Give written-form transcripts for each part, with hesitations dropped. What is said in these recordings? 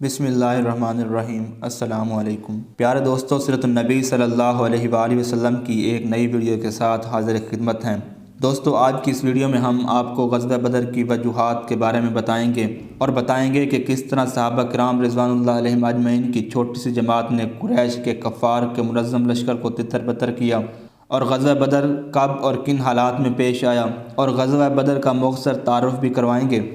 بسم اللہ الرحمن الرحیم۔ السلام علیکم پیارے دوستو، سیرت النبی صلی اللہ علیہ وآلہ وسلم کی ایک نئی ویڈیو کے ساتھ حاضر خدمت ہیں۔ دوستو، آج کی اس ویڈیو میں ہم آپ کو غزوہ بدر کی وجوہات کے بارے میں بتائیں گے اور بتائیں گے کہ کس طرح صحابہ کرام رضوان اللہ علیہم اجمعین کی چھوٹی سی جماعت نے قریش کے کفار کے منظم لشکر کو تتر بتر کیا، اور غزوہ بدر کب اور کن حالات میں پیش آیا، اور غزوہ بدر کا مختصر تعارف بھی کروائیں گے۔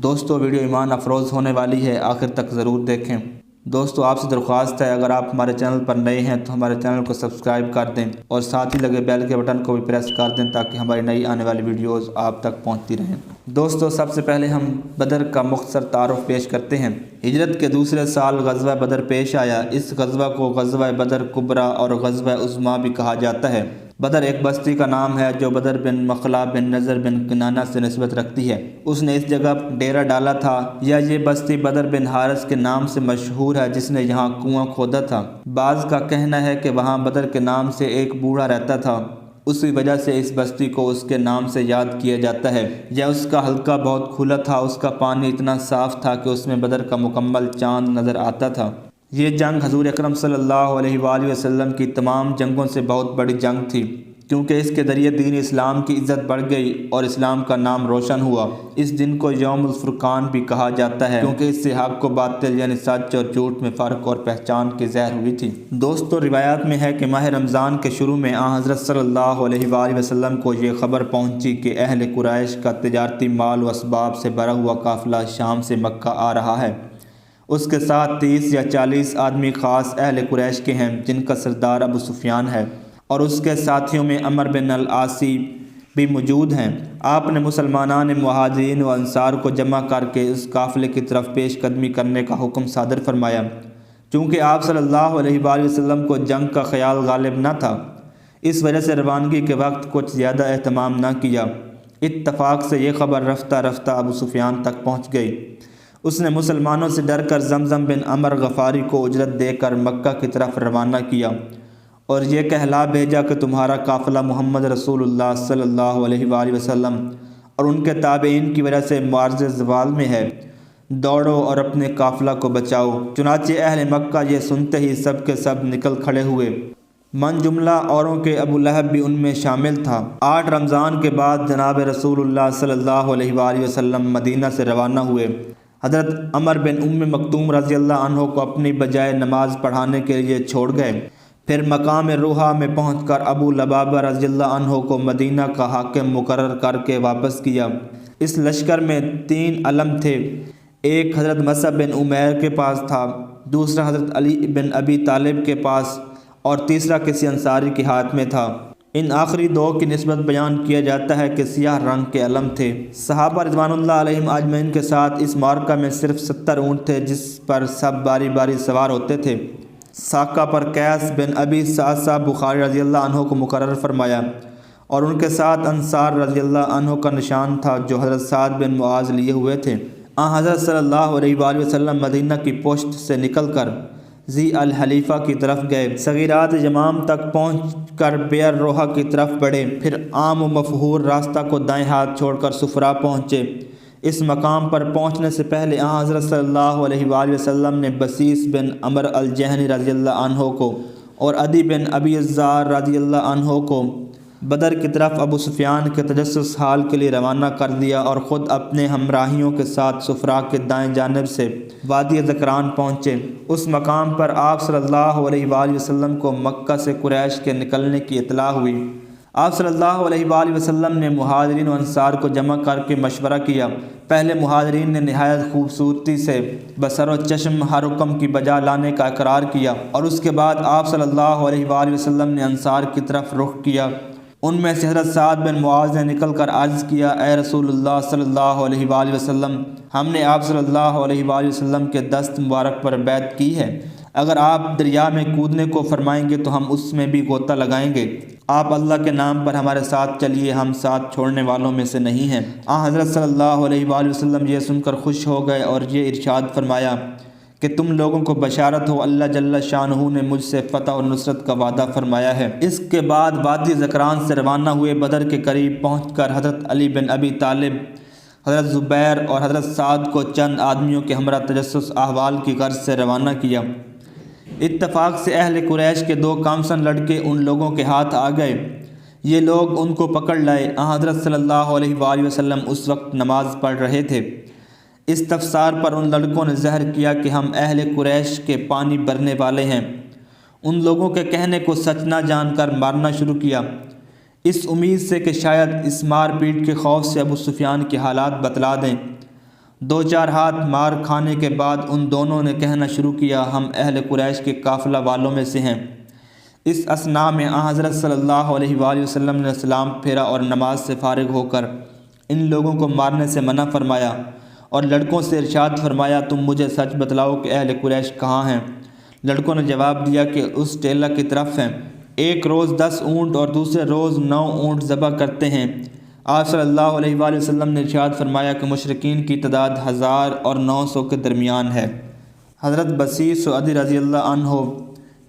دوستو، ویڈیو ایمان افروز ہونے والی ہے، آخر تک ضرور دیکھیں۔ دوستو، آپ سے درخواست ہے، اگر آپ ہمارے چینل پر نئے ہیں تو ہمارے چینل کو سبسکرائب کر دیں اور ساتھ ہی لگے بیل کے بٹن کو بھی پریس کر دیں تاکہ ہماری نئی آنے والی ویڈیوز آپ تک پہنچتی رہیں۔ دوستو، سب سے پہلے ہم بدر کا مختصر تعارف پیش کرتے ہیں۔ ہجرت کے دوسرے سال غزوہ بدر پیش آیا۔ اس غزوہ کو غزوہ بدر کبریٰ اور غزوہ عظمیٰ بھی کہا جاتا ہے۔ بدر ایک بستی کا نام ہے جو بدر بن مخلہ بن نضر بن کنانہ سے نسبت رکھتی ہے۔ اس نے اس جگہ ڈیرہ ڈالا تھا، یا یہ بستی بدر بن حارث کے نام سے مشہور ہے جس نے یہاں کنواں کھودا تھا۔ بعض کا کہنا ہے کہ وہاں بدر کے نام سے ایک بوڑھا رہتا تھا، اسی وجہ سے اس بستی کو اس کے نام سے یاد کیا جاتا ہے۔ یا اس کا حلقہ بہت کھلا تھا، اس کا پانی اتنا صاف تھا کہ اس میں بدر کا مکمل چاند نظر آتا تھا۔ یہ جنگ حضور اکرم صلی اللہ علیہ وآلہ وسلم کی تمام جنگوں سے بہت بڑی جنگ تھی، کیونکہ اس کے ذریعے دین اسلام کی عزت بڑھ گئی اور اسلام کا نام روشن ہوا۔ اس دن کو یوم الفرقان بھی کہا جاتا ہے، کیونکہ اس سے حق و باطل یعنی سچ اور جھوٹ میں فرق اور پہچان کی ظاہر ہوئی تھی۔ دوستو، روایات میں ہے کہ ماہ رمضان کے شروع میں حضرت صلی اللہ علیہ وآلہ وسلم کو یہ خبر پہنچی کہ اہل قریش کا تجارتی مال و اسباب سے بھرا ہوا قافلہ شام سے مکہ آ رہا ہے۔ اس کے ساتھ 30 یا 40 آدمی خاص اہل قریش کے ہیں، جن کا سردار ابو سفیان ہے، اور اس کے ساتھیوں میں عمر بن العاص بھی موجود ہیں۔ آپ نے مسلمانان مہاجرین و انصار کو جمع کر کے اس قافلے کی طرف پیش قدمی کرنے کا حکم صادر فرمایا۔ چونکہ آپ صلی اللہ علیہ وآلہ وسلم کو جنگ کا خیال غالب نہ تھا، اس وجہ سے روانگی کے وقت کچھ زیادہ اہتمام نہ کیا۔ اتفاق سے یہ خبر رفتہ رفتہ ابو سفیان تک پہنچ گئی۔ اس نے مسلمانوں سے ڈر کر زمزم بن عمر غفاری کو اجرت دے کر مکہ کی طرف روانہ کیا اور یہ کہلا بھیجا کہ تمہارا قافلہ محمد رسول اللہ صلی اللہ علیہ وآلہ وسلم اور ان کے تابعین کی وجہ سے معرض زوال میں ہے، دوڑو اور اپنے قافلہ کو بچاؤ۔ چنانچہ اہل مکہ یہ سنتے ہی سب کے سب نکل کھڑے ہوئے۔ من جملہ اوروں کے ابو لہب بھی ان میں شامل تھا۔ 8 رمضان کے بعد جناب رسول اللہ صلی اللہ علیہ وآلہ وسلم مدینہ سے روانہ ہوئے۔ حضرت عمر بن ام مکتوم رضی اللہ عنہ کو اپنی بجائے نماز پڑھانے کے لیے چھوڑ گئے۔ پھر مقام روحہ میں پہنچ کر ابو لبابہ رضی اللہ عنہ کو مدینہ کا حاکم مقرر کر کے واپس کیا۔ اس لشکر میں 3 علم تھے، ایک حضرت مصعب بن عمیر کے پاس تھا، دوسرا حضرت علی بن ابی طالب کے پاس اور تیسرا کسی انصاری کے ہاتھ میں تھا۔ ان آخری 2 کی نسبت بیان کیا جاتا ہے کہ سیاہ رنگ کے علم تھے۔ صحابہ رضوان اللہ علیہم اجمعین کے ساتھ اس معرکہ میں صرف 70 اونٹ تھے، جس پر سب باری باری سوار ہوتے تھے۔ ساقہ پر قیس بن ابی سعصہ بخاری رضی اللہ عنہ کو مقرر فرمایا، اور ان کے ساتھ انصار رضی اللہ عنہ کا نشان تھا جو حضرت سعد بن معاذ لیے ہوئے تھے۔ حضرت صلی اللہ علیہ وآلہ وسلم مدینہ کی پشت سے نکل کر ذی الحلیفہ کی طرف گئے، صغیرات یمام تک پہنچ کر بئر روحہ کی طرف بڑھے، پھر عام و مفہور راستہ کو دائیں ہاتھ چھوڑ کر صفرا پہنچے۔ اس مقام پر پہنچنے سے پہلے حضرت صلی اللہ علیہ وآلہ وسلم نے بصیص بن عمر الجہنی رضی اللہ عنہ کو اور عدی بن ابی الزار رضی اللہ عنہ کو بدر کی طرف ابو سفیان کے تجسس حال کے لیے روانہ کر دیا، اور خود اپنے ہمراہیوں کے ساتھ صفرا کے دائیں جانب سے وادی ذکران پہنچے۔ اس مقام پر آپ صلی اللہ علیہ وآلہ وسلم کو مکہ سے قریش کے نکلنے کی اطلاع ہوئی۔ آپ صلی اللہ علیہ وآلہ وسلم نے مہاجرین و انصار کو جمع کر کے مشورہ کیا۔ پہلے مہاجرین نے نہایت خوبصورتی سے بصر و چشم ہر حکم کی بجا لانے کا اقرار کیا، اور اس کے بعد آپ صلی اللہ علیہ وآلہ وسلم نے انصار کی طرف رخ کیا۔ ان میں سے حضرت سعد بن معاذ نے نکل کر عرض کیا، اے رسول اللہ صلی اللہ علیہ وآلہ وسلم، ہم نے آپ صلی اللہ علیہ وآلہ وسلم کے دست مبارک پر بیعت کی ہے، اگر آپ دریا میں کودنے کو فرمائیں گے تو ہم اس میں بھی غوطہ لگائیں گے۔ آپ اللہ کے نام پر ہمارے ساتھ چلیے، ہم ساتھ چھوڑنے والوں میں سے نہیں ہیں۔ حضرت صلی اللہ علیہ وآلہ وسلم یہ سن کر خوش ہو گئے اور یہ ارشاد فرمایا کہ تم لوگوں کو بشارت ہو، اللہ جل شانہ نے مجھ سے فتح اور نصرت کا وعدہ فرمایا ہے۔ اس کے بعد وادی ذکران سے روانہ ہوئے، بدر کے قریب پہنچ کر حضرت علی بن ابی طالب حضرت زبیر اور حضرت سعد کو چند آدمیوں کے ہمراہ تجسس احوال کی غرض سے روانہ کیا۔ اتفاق سے اہل قریش کے 2 کامسن لڑکے ان لوگوں کے ہاتھ آ گئے۔ یہ لوگ ان کو پکڑ لائے۔ حضرت صلی اللہ علیہ وآلہ وسلم اس وقت نماز پڑھ رہے تھے۔ استفسار پر ان لڑکوں نے ظاہر کیا کہ ہم اہل قریش کے پانی بھرنے والے ہیں۔ ان لوگوں کے کہنے کو سچ نہ جان کر مارنا شروع کیا، اس امید سے کہ شاید اس مار پیٹ کے خوف سے ابو سفیان کے حالات بتلا دیں۔ 2-4 ہاتھ مار کھانے کے بعد ان دونوں نے کہنا شروع کیا، ہم اہل قریش کے قافلہ والوں میں سے ہیں۔ اس اثناء میں حضرت صلی اللہ علیہ وآلہ وسلم نے سلام پھیرا اور نماز سے فارغ ہو کر ان لوگوں کو مارنے سے منع فرمایا اور لڑکوں سے ارشاد فرمایا، تم مجھے سچ بتلاؤ کہ اہل قریش کہاں ہیں؟ لڑکوں نے جواب دیا کہ اس ٹیلہ کی طرف ہیں، ایک روز 10 اونٹ اور دوسرے روز 9 اونٹ ذبح کرتے ہیں۔ آپ صلی اللہ علیہ وآلہ وسلم نے ارشاد فرمایا کہ مشرکین کی تعداد 1000 اور 900 کے درمیان ہے۔ حضرت بصیر و عدی رضی اللہ عنہ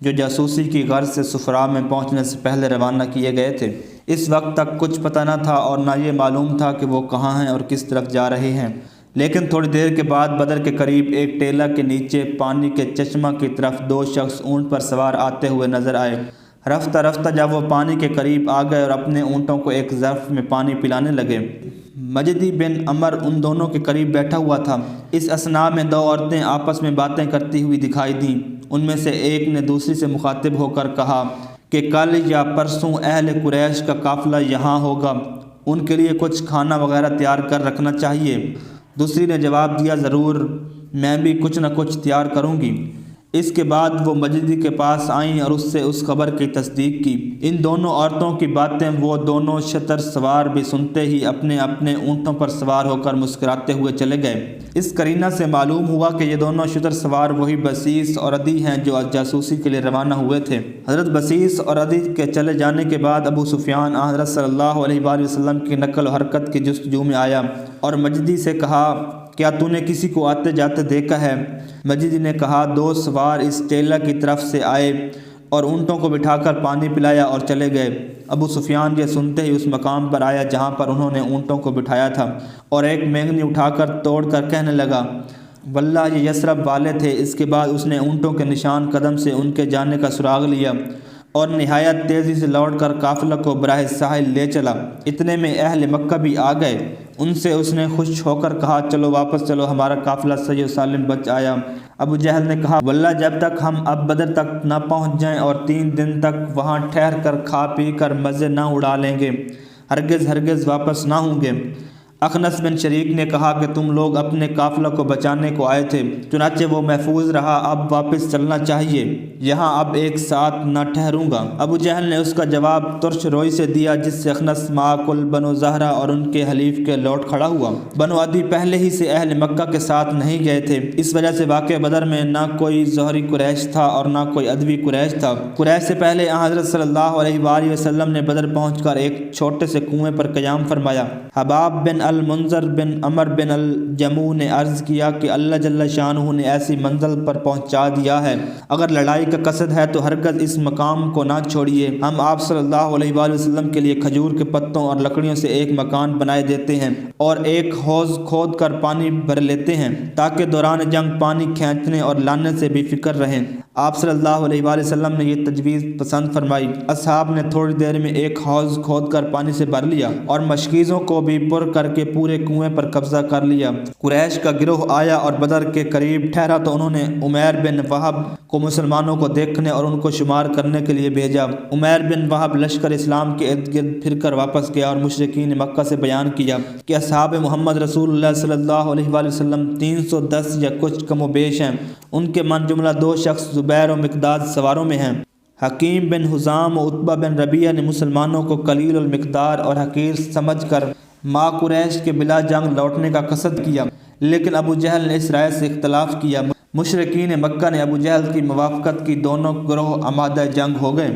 جو جاسوسی کی غرض سے صفراء میں پہنچنے سے پہلے روانہ کیے گئے تھے، اس وقت تک کچھ پتہ نہ تھا اور نہ یہ معلوم تھا کہ وہ کہاں ہیں اور کس طرف جا رہے ہیں۔ لیکن تھوڑی دیر کے بعد بدر کے قریب ایک ٹیلہ کے نیچے پانی کے چشمہ کی طرف 2 شخص اونٹ پر سوار آتے ہوئے نظر آئے۔ رفتہ رفتہ جب وہ پانی کے قریب آ گئے اور اپنے اونٹوں کو ایک ظرف میں پانی پلانے لگے، مجدی بن عمر ان دونوں کے قریب بیٹھا ہوا تھا۔ اس اثناء میں 2 عورتیں آپس میں باتیں کرتی ہوئی دکھائی دیں۔ ان میں سے ایک نے دوسری سے مخاطب ہو کر کہا کہ کل یا پرسوں اہل قریش کا قافلہ یہاں ہوگا، ان کے لیے کچھ کھانا وغیرہ تیار کر رکھنا چاہیے۔ دوسری نے جواب دیا، ضرور، میں بھی کچھ نہ کچھ تیار کروں گی۔ اس کے بعد وہ مجدی کے پاس آئیں اور اس سے اس خبر کی تصدیق کی۔ ان دونوں عورتوں کی باتیں وہ دونوں شتر سوار بھی سنتے ہی اپنے اپنے اونٹوں پر سوار ہو کر مسکراتے ہوئے چلے گئے۔ اس قرینہ سے معلوم ہوا کہ یہ دونوں شتر سوار وہی بصیص اور عدی ہیں جو جاسوسی کے لیے روانہ ہوئے تھے۔ حضرت بصیص اور عدی کے چلے جانے کے بعد ابو سفیان حضرت صلی اللہ علیہ وآلہ وسلم کی نقل و حرکت کی جستجو میں آیا اور مجدی سے کہا، کیا تو نے کسی کو آتے جاتے دیکھا ہے؟ مجدی نے کہا، 2 سوار اس ٹیلہ کی طرف سے آئے اور اونٹوں کو بٹھا کر پانی پلایا اور چلے گئے۔ ابو سفیان یہ سنتے ہی اس مقام پر آیا جہاں پر انہوں نے اونٹوں کو بٹھایا تھا اور ایک مینگنی اٹھا کر توڑ کر کہنے لگا، واللہ یہ یثرب والے تھے۔ اس کے بعد اس نے اونٹوں کے نشان قدم سے ان کے جانے کا سراغ لیا اور نہایت تیزی سے لوٹ کر قافلہ کو براہ ساحل لے چلا۔ اتنے میں اہل مکہ بھی آ گئے۔ ان سے اس نے خوش ہو کر کہا، چلو واپس چلو، ہمارا قافلہ صحیح و سالم بچ آیا۔ ابو جہل نے کہا، واللہ جب تک ہم اب بدر تک نہ پہنچ جائیں اور 3 دن تک وہاں ٹھہر کر کھا پی کر مزے نہ اڑا لیں گے، ہرگز واپس نہ ہوں گے۔ اخنس بن شریک نے کہا کہ تم لوگ اپنے قافلہ کو بچانے کو آئے تھے، چنانچہ وہ محفوظ رہا، اب واپس چلنا چاہیے، یہاں اب ایک ساتھ نہ ٹھہروں گا۔ ابو جہل نے اس کا جواب ترش روئی سے دیا، جس سے اخنس معقل بنو زہرہ اور ان کے حلیف کے لوٹ کھڑا ہوا۔ بنو عدی پہلے ہی سے اہل مکہ کے ساتھ نہیں گئے تھے، اس وجہ سے واقع بدر میں نہ کوئی زہری قریش تھا اور نہ کوئی عدوی قریش تھا۔ قریش سے پہلے حضرت صلی اللہ علیہ وآلہ وسلم نے بدر پہنچ کر ایک چھوٹے سے کنویں پر قیام فرمایا۔ حباب بن المنذر بن عمر بن الجموع نے عرض کیا کہ اللہ جل شانہ نے ایسی منزل پر پہنچا دیا ہے، اگر لڑائی کا قصد ہے تو ہرگز اس مقام کو نہ چھوڑیے، ہم آپ صلی اللہ علیہ وآلہ وسلم کے لیے کھجور کے پتوں اور لکڑیوں سے ایک مکان بنائے دیتے ہیں اور ایک حوض کھود کر پانی بھر لیتے ہیں تاکہ دوران جنگ پانی کھینچنے اور لانے سے بے فکر رہیں۔ آپ صلی اللہ علیہ وآلہ وسلم نے یہ تجویز پسند فرمائی۔ اصحاب نے تھوڑی دیر میں ایک حوض کھود کر پانی سے بھر لیا اور مشکیزوں کو بھی پر کر کے پورے کنویں پر قبضہ کر لیا۔ قریش کا گروہ آیا اور بدر کے قریب ٹھہرا تو انہوں نے عمیر بن وہب کو مسلمانوں کو دیکھنے اور ان کو شمار کرنے کے لیے بھیجا۔ عمیر بن وہب لشکر اسلام کے ارد گرد پھر کر واپس گیا اور مشرکین مکہ سے بیان کیا کہ اصحاب محمد رسول اللہ صلی اللہ علیہ وآلہ وسلم 310 یا کچھ کم و بیش ہیں، ان کے من جملہ 2 شخص زبیر و مقداد سواروں میں ہیں۔ حکیم بن حزام و عتبہ بن ربیعہ نے مسلمانوں کو قلیل المقدار اور حقیر سمجھ کر ما قریش کے بلا جنگ لوٹنے کا قصد کیا، لیکن ابو جہل نے اس رائے سے اختلاف کیا۔ مشرکین مکہ نے ابو جہل کی موافقت کی، دونوں گروہ آمادہ جنگ ہو گئے۔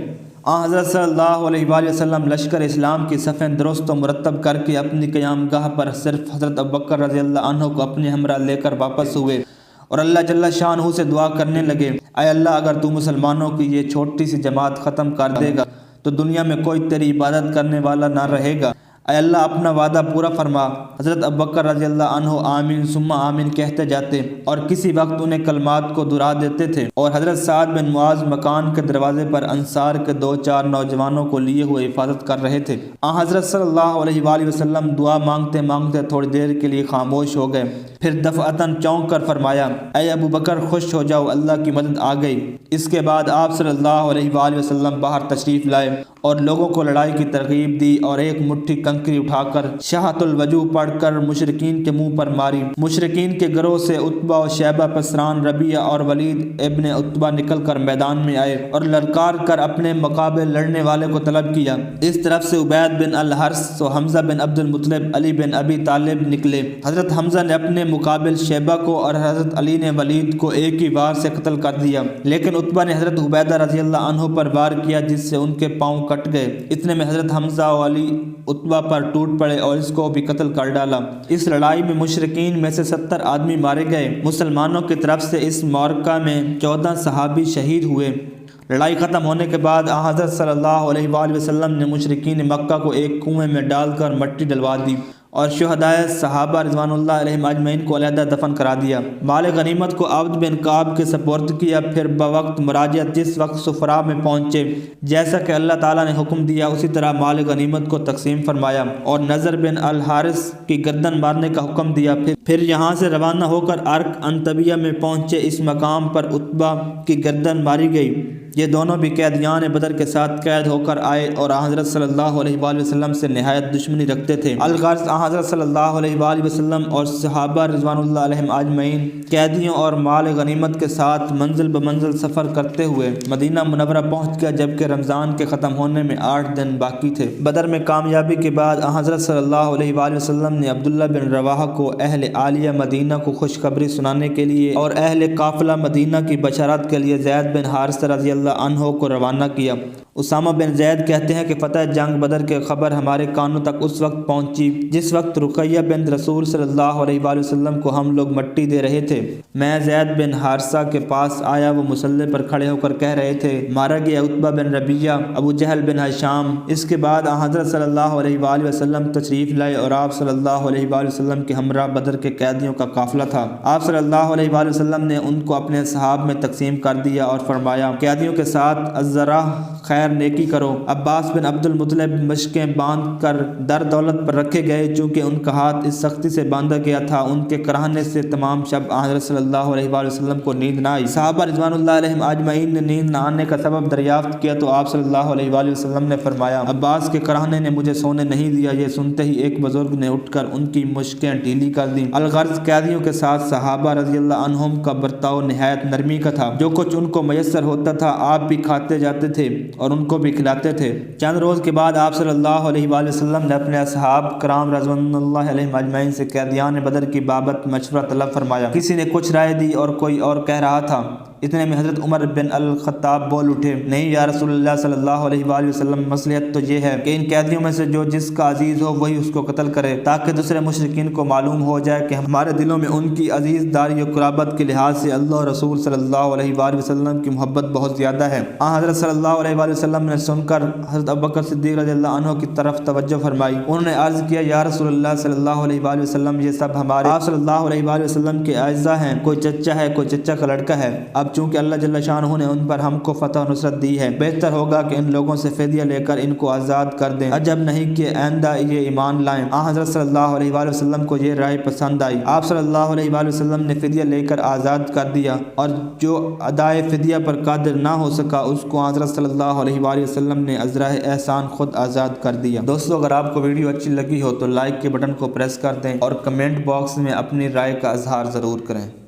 حضرت صلی اللہ علیہ وآلہ وسلم لشکر اسلام کی صفیں درست و مرتب کر کے اپنی قیام گاہ پر صرف حضرت ابوبکر رضی اللہ عنہ کو اپنے ہمراہ لے کر واپس ہوئے اور اللہ جل شانہ سے دعا کرنے لگے، اے اللہ، اگر تو مسلمانوں کی یہ چھوٹی سی جماعت ختم کر دے گا تو دنیا میں کوئی تیری عبادت کرنے والا نہ رہے گا۔ اے اللہ اپنا وعدہ پورا فرما۔ حضرت ابوبکر رضی اللہ عنہ آمین ثم آمین کہتے جاتے اور کسی وقت انہیں کلمات کو دہرا دیتے تھے، اور حضرت سعد بن معاذ مکان کے دروازے پر انصار کے 2-4 نوجوانوں کو لیے ہوئے حفاظت کر رہے تھے۔ حضرت صلی اللہ علیہ وآلہ وسلم دعا مانگتے مانگتے تھوڑی دیر کے لیے خاموش ہو گئے، پھر دفعتاً چونک کر فرمایا، اے ابو بکر خوش ہو جاؤ، اللہ کی مدد آ گئی۔ اس کے بعد آپ صلی اللہ علیہ وآلہ وسلم باہر تشریف لائے اور لوگوں کو لڑائی کی ترغیب دی، اور ایک مٹھی کنکری اٹھا کر شہۃ الوجوہ پڑھ کر مشرکین کے منہ پر ماری۔ مشرکین کے گروہ سے عتبہ و شیبہ، پسران، ربیعہ اور ولید ابن عتبہ نکل کر میدان میں آئے اور للکار کر اپنے مقابلے لڑنے والے کو طلب کیا۔ اس طرف سے عبید بن الحرث و حمزہ بن عبد المطلب، علی بن ابی طالب نکلے۔ حضرت حمزہ نے اپنے مقابل شیبہ کو اور حضرت علی نے ولید کو ایک ہی وار سے قتل کر دیا، لیکن عتبہ نے حضرت عبیدہ رضی اللہ عنہ پر وار کیا جس سے ان کے پاؤں کٹ گئے۔ اتنے میں حضرت حمزہ و علی عتبہ پر ٹوٹ پڑے اور اس کو بھی قتل کر ڈالا۔ اس لڑائی میں مشرکین میں سے 70 آدمی مارے گئے۔ مسلمانوں کی طرف سے اس معرکہ میں 14 صحابی شہید ہوئے۔ لڑائی ختم ہونے کے بعد حضرت صلی اللہ علیہ وآلہ وسلم نے مشرکین مکہ کو ایک کنویں میں ڈال کر مٹی ڈلوا دی اور شہدائے صحابہ رضوان اللہ علیہم اجمعین کو علیحدہ دفن کرا دیا۔ مال غنیمت کو عبد بن کعب کے سپرد کیا، پھر بوقت مراجعت جس وقت صفرا میں پہنچے، جیسا کہ اللہ تعالیٰ نے حکم دیا اسی طرح مال غنیمت کو تقسیم فرمایا اور نضر بن الحارث کی گردن مارنے کا حکم دیا۔ پھر یہاں سے روانہ ہو کر عرق انطبیہ میں پہنچے۔ اس مقام پر عتبہ کی گردن ماری گئی۔ یہ دونوں بھی قیدیان بدر کے ساتھ قید ہو کر آئے اور حضرت صلی اللہ علیہ وآلہ وسلم سے نہایت دشمنی رکھتے تھے۔ الغرض حضرت صلی اللہ علیہ وآلہ وسلم اور صحابہ رضوان اللہ علیہم اجمعین قیدیوں اور مال غنیمت کے ساتھ منزل بمنزل سفر کرتے ہوئے مدینہ منورہ پہنچ گیا، جبکہ رمضان کے ختم ہونے میں 8 دن باقی تھے۔ بدر میں کامیابی کے بعد حضرت صلی اللہ علیہ وآلہ وسلم نے عبداللہ بن رواحہ کو اہل عالیہ مدینہ کو خوشخبری سنانے کے لیے اور اہل قافلہ مدینہ کی بشارت کے لیے زید بن حارثہ رضی اللہ عنہ کو روانہ کیا۔ اسامہ بن زید کہتے ہیں کہ فتح جنگ بدر کے خبر ہمارے کانوں تک اس وقت پہنچی جس وقت رقیہ بن رسول صلی اللہ علیہ وآلہ وسلم کو ہم لوگ مٹی دے رہے تھے۔ میں زید بن حارثہ کے پاس آیا، وہ مصلی پر کھڑے ہو کر کہہ رہے تھے، مارا گیا عتبہ بن ربیعہ، ابو جہل بن ہشام۔ اس کے بعد حضرت صلی اللہ علیہ وآلہ وسلم تشریف لائے اور آپ صلی اللہ علیہ وآلہ وسلم کے ہمراہ بدر کے قیدیوں کا قافلہ تھا۔ آپ صلی اللہ علیہ وآلہ وسلم نے ان کو اپنے اصحاب میں تقسیم کر دیا اور فرمایا، قیدیوں کے ساتھ الزرع خیر نیکی کرو۔ عباس بن عبد المطلب مشکیں باندھ کر در دولت پر رکھے گئے، چونکہ ان کا ہاتھ اس سختی سے باندھا گیا تھا، ان کے کراہنے سے تمام شب حضرت صلی اللہ علیہ وآلہ وسلم کو نیند نہ آئی۔ صحابہ رضوان اللہ علیہم اجمعین نے نیند نہ آنے کا سبب دریافت کیا تو آپ صلی اللہ علیہ وآلہ وسلم نے فرمایا، عباس کے کراہنے نے مجھے سونے نہیں دیا۔ یہ سنتے ہی ایک بزرگ نے اٹھ کر ان کی مشکیں ڈھیلی کر دیں۔ الغرض قیدیوں کے ساتھ صحابہ رضی اللہ عنہم کا برتاؤ نہایت نرمی کا تھا، جو کچھ ان کو میسر ہوتا تھا آپ بھی کھاتے جاتے تھے اور ان کو بھی کھلاتے تھے۔ چند روز کے بعد آپ صلی اللہ علیہ وآلہ وسلم نے اپنے اصحاب کرام رضوان اللہ علیہم اجمعین سے قیدیان بدر کی بابت مشورہ طلب فرمایا۔ کسی نے کچھ رائے دی اور کوئی اور کہہ رہا تھا۔ اتنے میں حضرت عمر بن الخطاب بول اٹھے، نہیں یا رسول اللہ صلی اللہ علیہ وآلہ وسلم، مصلحت تو یہ ہے کہ ان قیدیوں میں سے جو جس کا عزیز ہو وہی اس کو قتل کرے، تاکہ دوسرے مشرکین کو معلوم ہو جائے کہ ہمارے دلوں میں ان کی عزیز داری و قرابت کے لحاظ سے اللہ اور رسول صلی اللہ علیہ وآلہ وسلم کی محبت بہت زیادہ ہے۔ حضرت صلی اللہ علیہ وآلہ وسلم نے سن کر حضرت ابوبکر صدیق رضی اللہ عنہ کی طرف توجہ فرمائی۔ انہوں نے عرض کیا، یا رسول اللہ صلی اللہ علیہ وآلہ وسلم، یہ سب ہمارے آپ صلی اللہ علیہ وآلہ وسلم کے اعزاء ہیں، کوئی چچا ہے کوئی چچا کا لڑکا ہے۔ اب چونکہ اللہ جل شانہ نے ان پر ہم کو فتح و نصرت دی ہے، بہتر ہوگا کہ ان لوگوں سے فدیہ لے کر ان کو آزاد کر دیں، عجب نہیں کہ آئندہ یہ ایمان لائیں۔ حضرت صلی اللہ علیہ وآلہ وسلم کو یہ رائے پسند آئی۔ آپ صلی اللہ علیہ وآلہ وسلم نے فدیہ لے کر آزاد کر دیا، اور جو ادائے فدیہ پر قادر نہ ہو سکا اس کو حضرت صلی اللہ علیہ وآلہ وسلم نے ازرہ احسان خود آزاد کر دیا۔ دوستو، اگر آپ کو ویڈیو اچھی لگی ہو تو لائک کے بٹن کو پریس کر دیں اور کمنٹ باکس میں اپنی رائے کا اظہار ضرور کریں۔